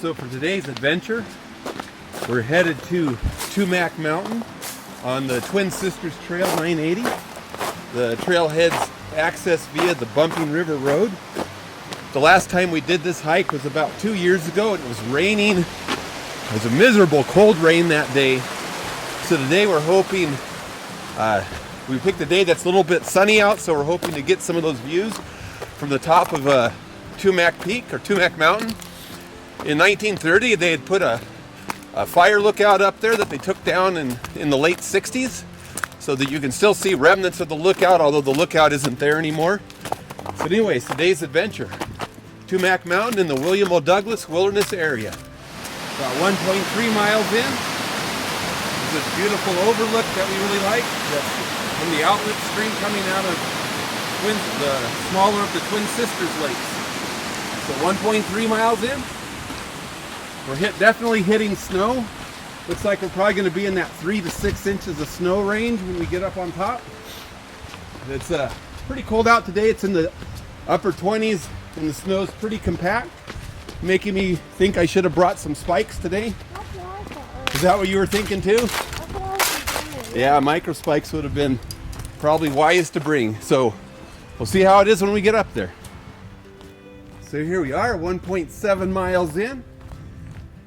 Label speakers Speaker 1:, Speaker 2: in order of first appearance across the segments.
Speaker 1: So for today's adventure, we're headed to Tumac Mountain on the Twin Sisters Trail 980. The trailhead's access via the Bumping River Road. The last time we did this hike was about 2 years ago, and it was raining. It was a miserable cold rain that day. So today we're hoping, we picked a day that's a little bit sunny out, so we're hoping to get some of those views from the top of Tumac Peak or Tumac Mountain. In 1930, they had put a fire lookout up there that they took down in the late 60s, so that you can still see remnants of the lookout, although the lookout isn't there anymore. So anyways, today's adventure, Tumac Mountain in the William O. Douglas Wilderness Area. About 1.3 miles in. There's this beautiful overlook that we really like, that's from the outlet stream coming out of the smaller of the Twin Sisters lakes. So 1.3 miles in. We're definitely hitting snow. Looks like we're probably going to be in that 3 to 6 inches of snow range when we get up on top. It's pretty cold out today. It's in the upper 20s and the snow's pretty compact, making me think I should have brought some spikes today. Is that what you were thinking too? Yeah, micro spikes would have been probably wise to bring. So we'll see how it is when we get up there. So here we are, 1.7 miles in.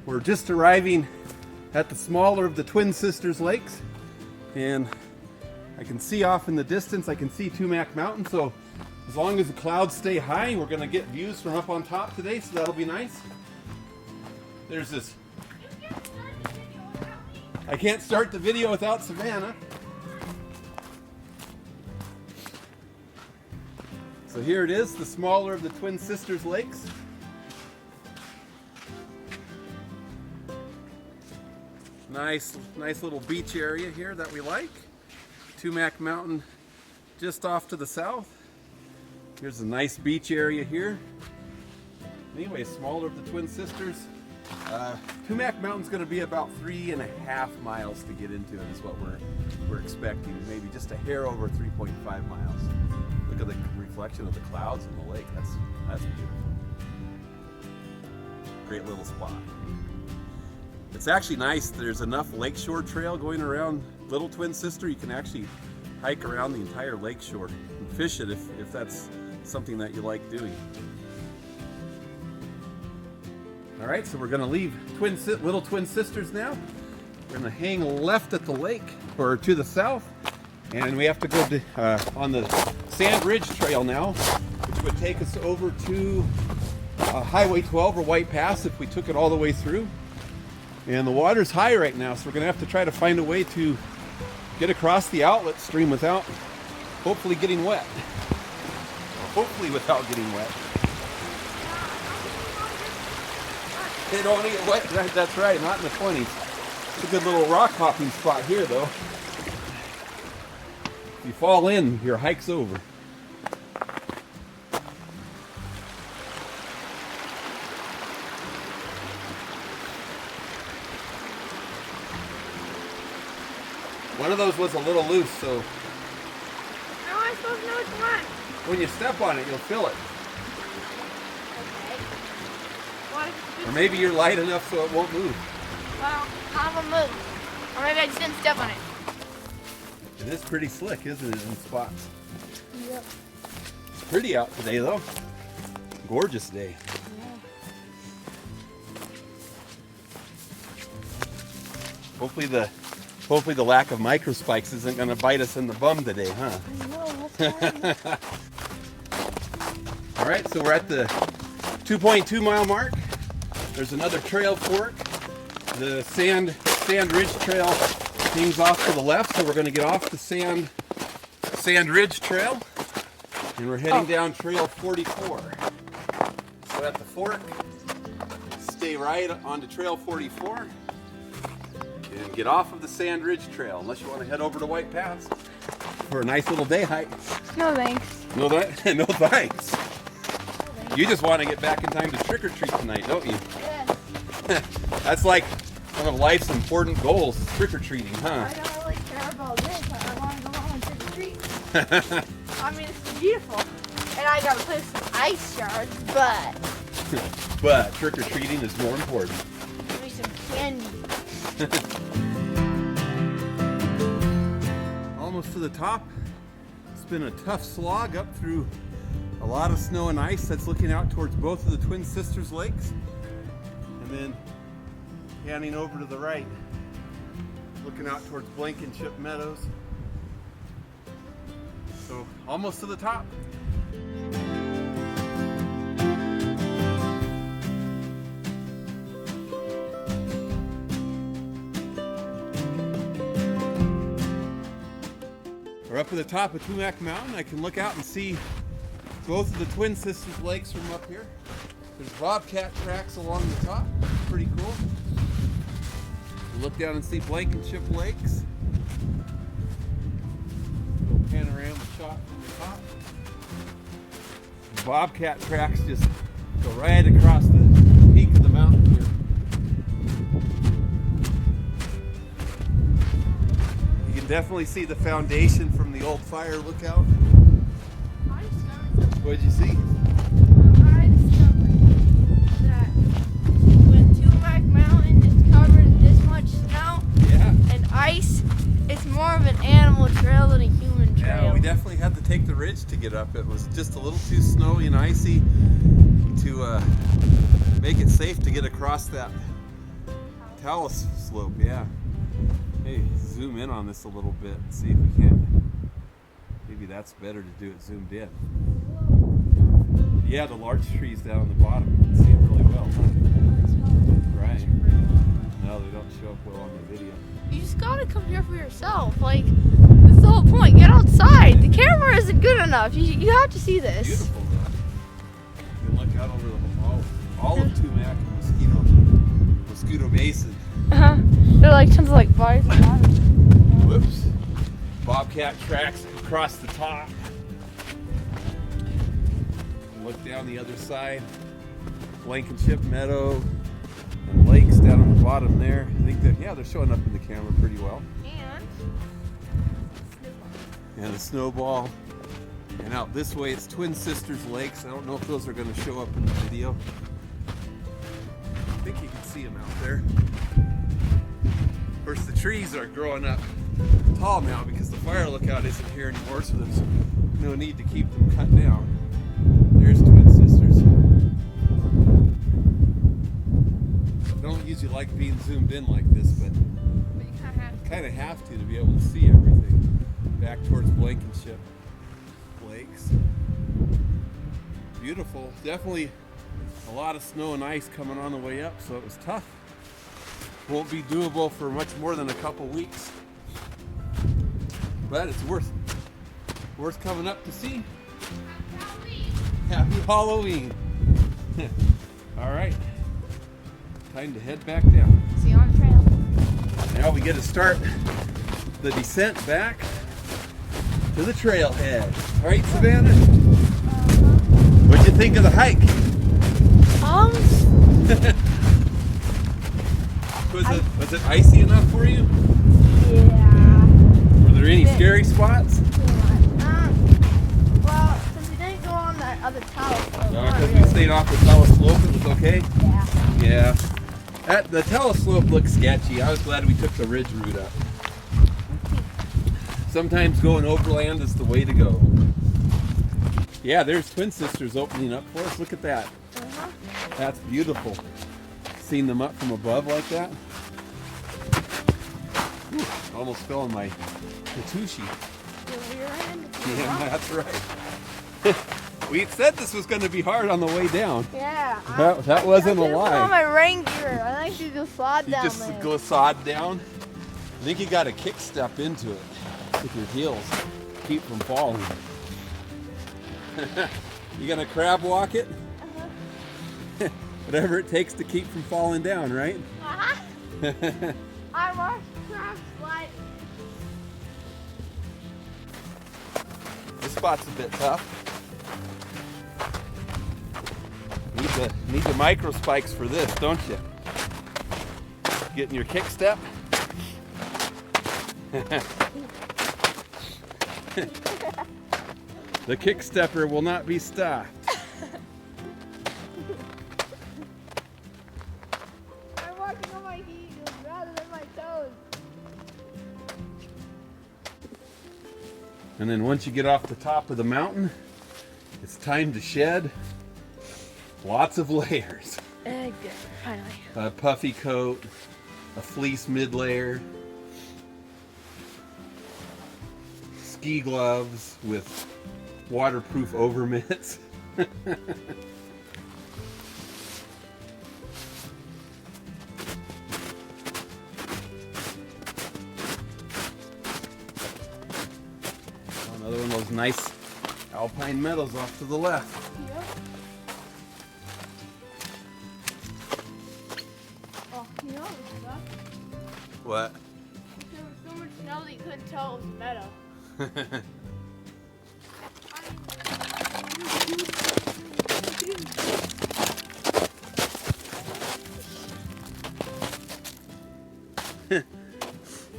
Speaker 1: We're just arriving at the smaller of the Twin Sisters lakes, and I can see off in the distance, I can see Tumac Mountain. So as long as the clouds stay high, we're going to get views from up on top today, so that'll be nice. There's this. I can't start the video without Savannah. So here it is, the smaller of the Twin Sisters lakes. Nice little beach area here that we like. Tumac Mountain just off to the south. Here's a nice beach area here. Anyway, smaller of the Twin Sisters. Tumac Mountain's going to be about 3.5 miles to get into it, is what we're expecting. Maybe just a hair over 3.5 miles. Look at the reflection of the clouds in the lake. That's beautiful. Great little spot. It's actually nice. There's enough lakeshore trail going around Little Twin Sister. You can actually hike around the entire lakeshore and fish it if that's something that you like doing. All right, so we're going to leave Little Twin Sisters now. We're going to hang left at the lake, or to the south, and we have to go to, on the Sand Ridge Trail now, which would take us over to Highway 12 or White Pass if we took it all the way through. And the water's high right now, so we're going to have to try to find a way to get across the outlet stream without hopefully getting wet. Or hopefully without getting wet. They don't get wet, that's right, not in the 20s. It's a good little rock hopping spot here though. If you fall in, your hike's over. One of those was a little loose, so...
Speaker 2: How am I supposed to know which one?
Speaker 1: When you step on it, you'll feel it.
Speaker 2: Okay.
Speaker 1: Or maybe you're light enough so it won't move.
Speaker 2: Well, none of them move. Or maybe I just didn't step on it.
Speaker 1: It is pretty slick, isn't it, in spots?
Speaker 2: Yep.
Speaker 1: It's pretty out today, though. Gorgeous day.
Speaker 2: Yeah.
Speaker 1: Hopefully the lack of micro spikes isn't going to bite us in the bum today, huh?
Speaker 2: I know, that's right.
Speaker 1: All right, so we're at the 2.2 mile mark. There's another trail fork. The Sand Ridge Trail hangs off to the left, so we're going to get off the Sand Ridge Trail, and we're heading down Trail 44. So at the fork, stay right onto Trail 44. And get off of the Sand Ridge Trail, unless you want to head over to White Pass for a nice little day hike.
Speaker 2: No thanks.
Speaker 1: No thanks. You just want to get back in time to trick or treat tonight, don't you?
Speaker 2: Yes.
Speaker 1: That's like one of life's important goals, trick or treating, huh?
Speaker 2: I don't really care about this, but I want to go home and trick or treat. I mean, it's beautiful. And I gotta play with some ice shards, but
Speaker 1: But trick-or-treating is more important.
Speaker 2: Give me some candy.
Speaker 1: Almost to the top. It's been a tough slog up through a lot of snow and ice that's looking out towards both of the Twin Sisters lakes. And then panning over to the right, looking out towards Blankenship Meadows. So almost to the top. We're up at the top of Tumac Mountain. I can look out and see both of the Twin Sisters lakes from up here. There's bobcat tracks along the top. Pretty cool. We'll look down and see Blankenship Lakes. Little panorama shot from the top. Bobcat tracks just go right across the peak of the mountain here. You can definitely see the foundation from the old fire lookout. What'd you see?
Speaker 2: I discovered that when Tumac Mountain is covered in this much snow and ice, it's more of an animal trail than a human trail.
Speaker 1: Yeah, we definitely had to take the ridge to get up. It was just a little too snowy and icy to make it safe to get across that talus slope. Yeah. Hey, zoom in on this a little bit and see if we can. Maybe that's better to do it zoomed in. Yeah, the large trees down on the bottom, you can see them really well. Right. No, they don't show up well on the video.
Speaker 2: You just gotta come here for yourself. Like, that's the whole point. Get outside. The camera isn't good enough. You have to see this.
Speaker 1: Beautiful though. You can look out over all of Tumac and Mosquito Basin.
Speaker 2: They're like tons of like bars and bars.
Speaker 1: Whoops. Bobcat tracks across the top. Look down the other side. Blankenship Meadow and lakes down on the bottom there. I think that, yeah, they're showing up in the camera pretty well. And a snowball. And out this way it's Twin Sisters Lakes. I don't know if those are going to show up in the video. I think you can see them out there. Of course, the trees are growing up tall now because the fire lookout isn't here anymore, so there's no need to keep them cut down. There's Twin Sisters. I don't usually like being zoomed in like this, but
Speaker 2: you
Speaker 1: kind of have to be able to see everything. Back towards Blankenship Lakes. Beautiful. Definitely a lot of snow and ice coming on the way up, so it was tough. Won't be doable for much more than a couple weeks, but it's worth coming up to see. Happy Halloween! All right, time to head back down.
Speaker 2: See you on the trail.
Speaker 1: Now we get to start the descent back to the trailhead. All right, Savannah? What'd you think of the hike? Was it icy enough for you?
Speaker 2: Yeah.
Speaker 1: Were there any scary spots?
Speaker 2: Well, since we didn't go on that other talus slope.
Speaker 1: Because we stayed off the talus slope, it was okay?
Speaker 2: Yeah.
Speaker 1: Yeah. The talus slope looked sketchy. I was glad we took the ridge route up. Sometimes going overland is the way to go. Yeah, there's Twin Sisters opening up for us. Look at that. That's beautiful. Seeing them up from above like that. Ooh, almost fell in my Katushi. Yeah, that's right. We said this was going to be hard on the way down.
Speaker 2: Yeah.
Speaker 1: That wasn't a lie.
Speaker 2: On my rain gear. I think you just slide down.
Speaker 1: You just go sod down. I think you got to kick step into it with your heels. Keep from falling. You gonna crab walk it? Whatever it takes to keep from falling down, right?
Speaker 2: I watched crab slide.
Speaker 1: This spot's a bit tough. Need the micro spikes for this, don't you? Getting your kick step. The kick stepper will not be stopped. And then once you get off the top of the mountain, it's time to shed lots of layers.
Speaker 2: Good, finally.
Speaker 1: A puffy coat, a fleece mid layer, ski gloves with waterproof over mitts. Another one of those nice alpine meadows off to the left.
Speaker 2: Yep. Oh, you know this stuff.
Speaker 1: What?
Speaker 2: There was so much snow that you couldn't tell it was a meadow.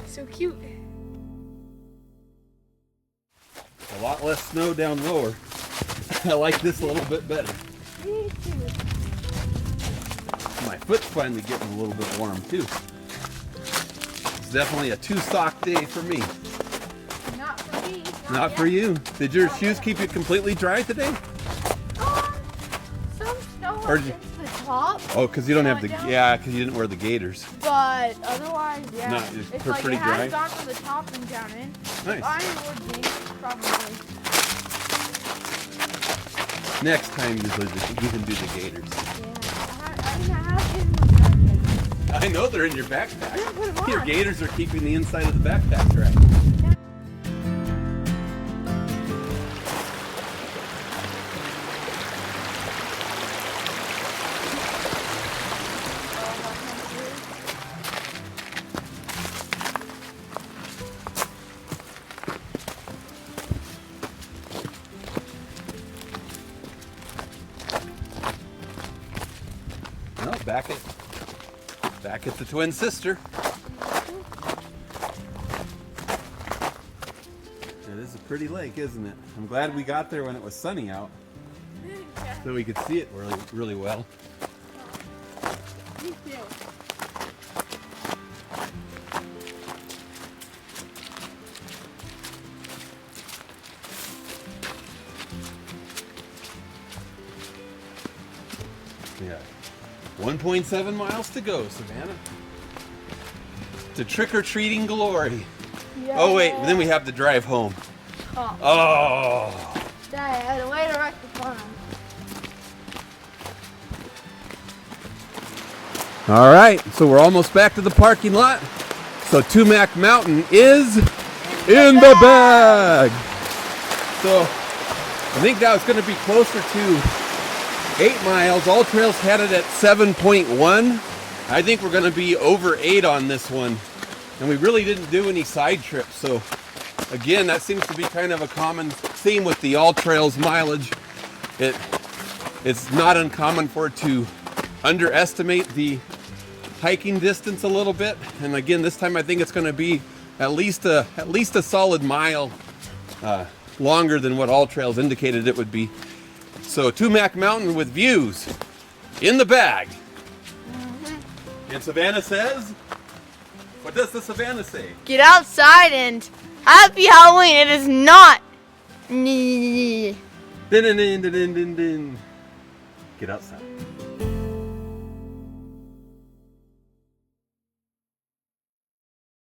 Speaker 2: So cute.
Speaker 1: A lot less snow down lower. I like this a little bit better.
Speaker 2: Me too.
Speaker 1: My foot's finally getting a little bit warm too. It's definitely a 2-sock day for me.
Speaker 2: Not for me.
Speaker 1: Not for you. Did your shoes keep you completely dry today?
Speaker 2: Some snow
Speaker 1: Or
Speaker 2: up
Speaker 1: did you-
Speaker 2: into the top,
Speaker 1: Oh, because you don't have the
Speaker 2: Down.
Speaker 1: yeah, because you didn't wear the gaiters.
Speaker 2: but otherwise, yeah.
Speaker 1: No, it's
Speaker 2: it's
Speaker 1: pretty
Speaker 2: like it
Speaker 1: dry.
Speaker 2: has gone from the top and down in.
Speaker 1: Nice.
Speaker 2: If I would be, probably.
Speaker 1: Next time you can do the gaiters.
Speaker 2: Yeah. I have in my backpack.
Speaker 1: I know they're in your
Speaker 2: I
Speaker 1: backpack.
Speaker 2: didn't put 'em
Speaker 1: Your
Speaker 2: on.
Speaker 1: gaiters are keeping the inside of the backpack dry. Well, back at the Twin Sister. It is a pretty lake, isn't it? I'm glad we got there when it was sunny out,
Speaker 2: Yeah,
Speaker 1: so we could see it really, really well.
Speaker 2: me too.
Speaker 1: Yeah. 1.7 miles to go, Savannah. To trick-or-treating glory.
Speaker 2: Yeah.
Speaker 1: Oh wait, then we have to drive home.
Speaker 2: Oh,
Speaker 1: Oh.
Speaker 2: Dad, way to wreck the fun.
Speaker 1: All right, so we're almost back to the parking lot. So Tumac Mountain is in the bag. So I think that was going to be closer to 8 miles. All Trails had it at 7.1. I think we're going to be over 8 on this one. And we really didn't do any side trips. So again, that seems to be kind of a common theme with the All Trails mileage. It's not uncommon for it to underestimate the hiking distance a little bit. And again, this time I think it's going to be at least a solid mile longer than what All Trails indicated it would be. So Tumac Mountain with views in the bag. And Savannah says, what does the Savannah say?
Speaker 2: Get outside and happy Halloween. It is not.
Speaker 1: Din din din din din din. Get outside.